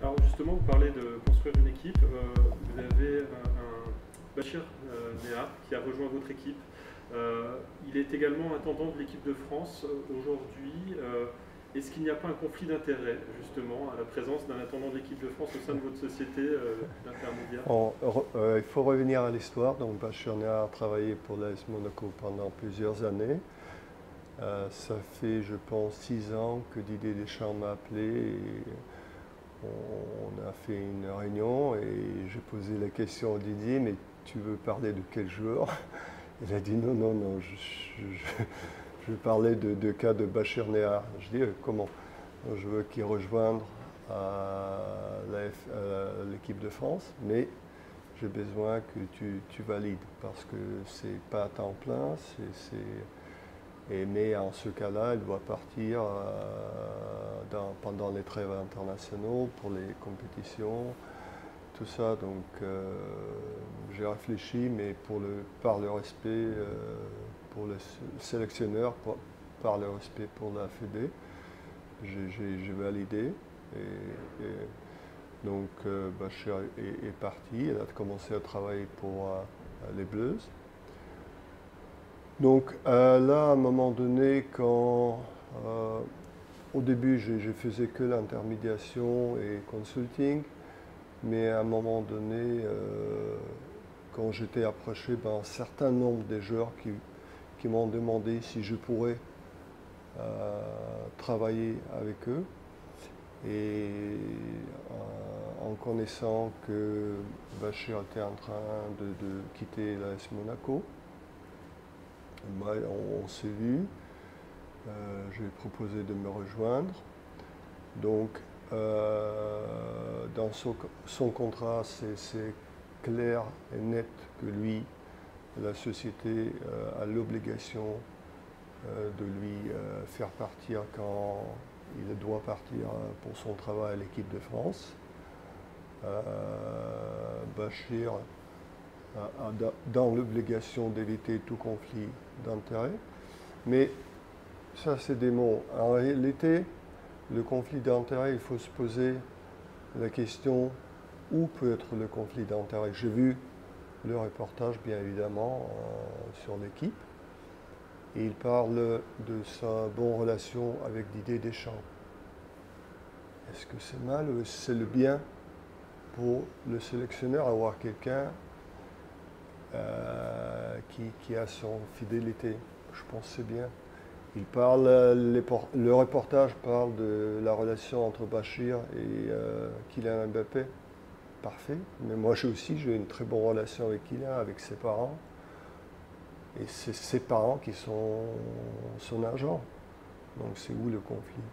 Alors justement, vous parlez de construire une équipe. Vous avez Bachir Nehar qui a rejoint votre équipe. Il est également intendant de l'équipe de France aujourd'hui. Est-ce qu'il n'y a pas un conflit d'intérêts justement à la présence d'un intendant de l'équipe de France au sein de votre société d'intermédiaire? Il faut revenir à l'histoire. Donc, Bachir Nehar a travaillé pour l'AS Monaco pendant plusieurs années. Ça fait, je pense, 6 ans que Didier Deschamps m'a appelé et on a fait une réunion et j'ai posé la question à Didier, mais tu veux parler de quel joueur? Il a dit non, non, non, je vais parler de cas de Bachir Nehar. Je dis comment? Je veux qu'il rejoigne l'équipe de France, mais j'ai besoin que tu valides parce que c'est pas à temps plein, mais en ce cas-là, il doit partir pendant les trêves internationaux pour les compétitions, tout ça. Donc j'ai réfléchi, mais par le respect pour le sélectionneur, par le respect pour la FED, j'ai validé. Donc Bachir est parti, il a commencé à travailler pour les Bleus. Donc là, à un moment donné, au début, je faisais que l'intermédiation et consulting, mais à un moment donné, quand j'étais approché par un certain nombre de joueurs qui m'ont demandé si je pourrais travailler avec eux, et en connaissant que Bachir était en train de quitter l'AS Monaco, on s'est vu, je lui ai proposé de me rejoindre. Donc, dans son contrat, c'est clair et net que lui, la société a l'obligation de lui faire partir quand il doit partir pour son travail à l'équipe de France. Bachir dans l'obligation d'éviter tout conflit d'intérêts. Mais ça, c'est des mots. En réalité, le conflit d'intérêts, il faut se poser la question où peut être le conflit d'intérêts. J'ai vu le reportage, bien évidemment, sur l'équipe. Et il parle de sa bonne relation avec Didier Deschamps. Est-ce que c'est mal ou c'est le bien pour le sélectionneur avoir quelqu'un qui a son fidélité? Je pense que c'est bien. Le reportage parle de la relation entre Bachir et Kylian Mbappé. Parfait. Mais moi j'ai une très bonne relation avec Kylian, avec ses parents. Et c'est ses parents qui sont son agent. Donc c'est où le conflit?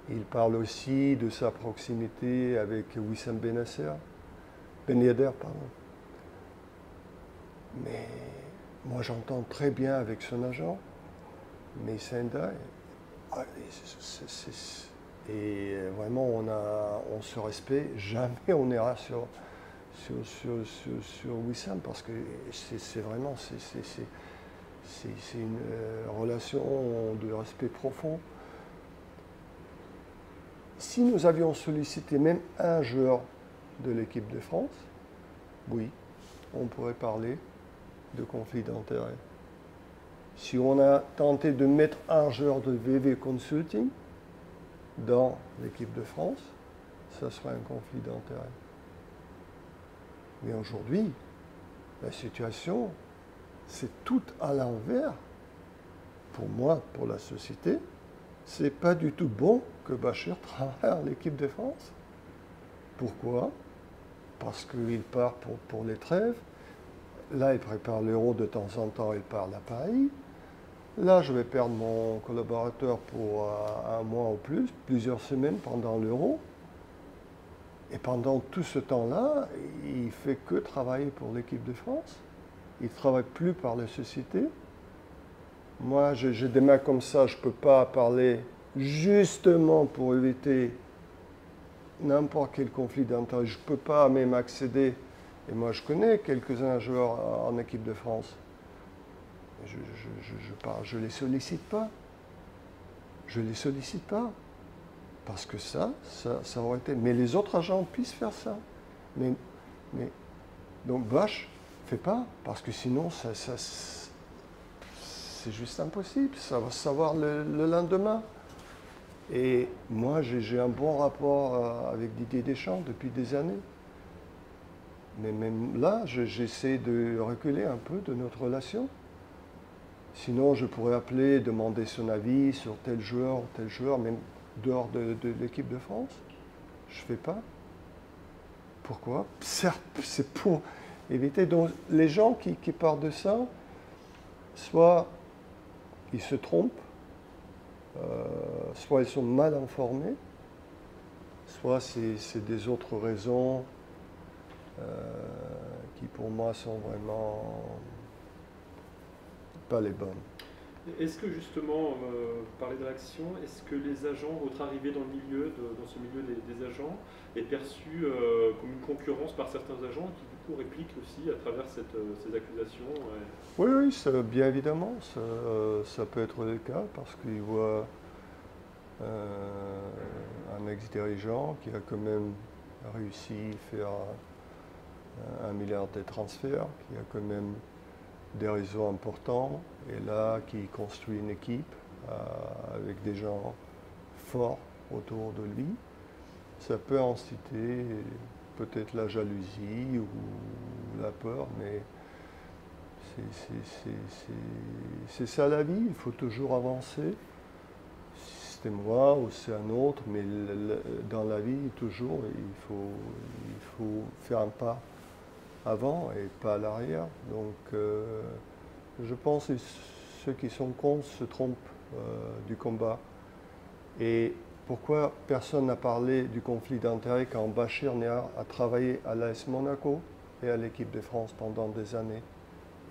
Il parle aussi de sa proximité avec Wissam Ben Yedder, pardon. Mais moi j'entends très bien avec son agent, mais Senda, et vraiment on se respecte, jamais on ira sur Wissam parce que c'est vraiment c'est une relation de respect profond. Si nous avions sollicité même un joueur de l'équipe de France, oui, on pourrait parler de conflit d'intérêts. Si on a tenté de mettre un joueur de VV Consulting dans l'équipe de France, ça serait un conflit d'intérêts. Mais aujourd'hui, la situation, c'est tout à l'envers. Pour moi, pour la société, c'est pas du tout bon que Bachir travaille à l'équipe de France. Pourquoi? Parce qu'il part pour les trêves. Là, il prépare l'Euro de temps en temps, il part à Paris. Là, je vais perdre mon collaborateur pour un mois ou plus, plusieurs semaines pendant l'Euro. Et pendant tout ce temps-là, il ne fait que travailler pour l'équipe de France. Il ne travaille plus par la société. Moi, j'ai des mains comme ça, je ne peux pas parler justement pour éviter n'importe quel conflit d'intérêt. Je ne peux pas même accéder. Et moi, je connais quelques-uns joueurs en équipe de France. Je ne les sollicite pas. Je ne les sollicite pas. Parce que ça aurait été... Mais les autres agents puissent faire ça. Mais donc Bosch ne fait pas, parce que sinon, c'est juste impossible. Ça va se savoir le lendemain. Et moi, j'ai un bon rapport avec Didier Deschamps depuis des années. Mais même là, j'essaie de reculer un peu de notre relation. Sinon, je pourrais appeler, demander son avis sur tel joueur, même dehors de l'équipe de France. Je ne fais pas. Pourquoi? Certes, c'est pour éviter. Donc, les gens qui partent de ça, soit ils se trompent, soit ils sont mal informés, soit c'est des autres raisons qui pour moi sont vraiment pas les bonnes. Est-ce que justement, vous parlez de réaction, est-ce que les agents, votre arrivée dans le milieu, dans ce milieu des agents, est perçue comme une concurrence par certains agents qui du coup répliquent aussi à travers ces accusations? Oui, bien évidemment, ça peut être le cas parce qu'ils voient un ex-dirigeant qui a quand même réussi à faire 1 milliard de transferts, qui a quand même des réseaux importants, et là, qui construit une équipe avec des gens forts autour de lui. Ça peut inciter peut-être la jalousie ou la peur, mais c'est ça la vie, il faut toujours avancer. Si c'est moi ou c'est un autre, mais dans la vie, toujours, il faut faire un pas avant et pas à l'arrière. Donc je pense que ceux qui sont contre se trompent du combat. Et pourquoi personne n'a parlé du conflit d'intérêts quand Bachir Néar a travaillé à l'AS Monaco et à l'équipe de France pendant des années?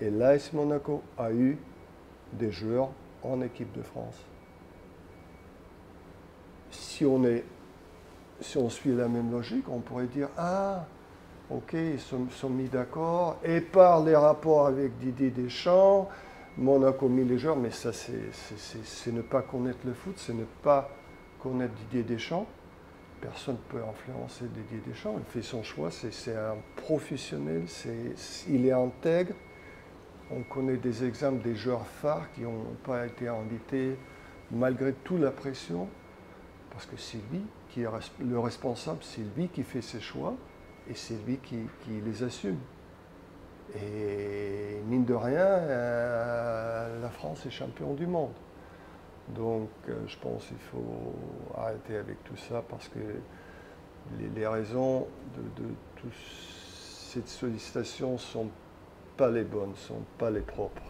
Et l'AS Monaco a eu des joueurs en équipe de France. Si on suit la même logique, on pourrait dire « Ah, ok, ils sont mis d'accord, et par les rapports avec Didier Deschamps, Monaco mis les joueurs, mais ça c'est ne pas connaître le foot, c'est ne pas connaître Didier Deschamps. Personne ne peut influencer Didier Deschamps, il fait son choix, c'est un professionnel, il est intègre. On connaît des exemples des joueurs phares qui n'ont pas été invités malgré toute la pression, parce que c'est lui qui est le responsable, c'est lui qui fait ses choix, et c'est lui qui les assume. Et mine de rien, la France est champion du monde. Donc je pense qu'il faut arrêter avec tout ça parce que les raisons de toute cette sollicitation ne sont pas les bonnes, ne sont pas les propres.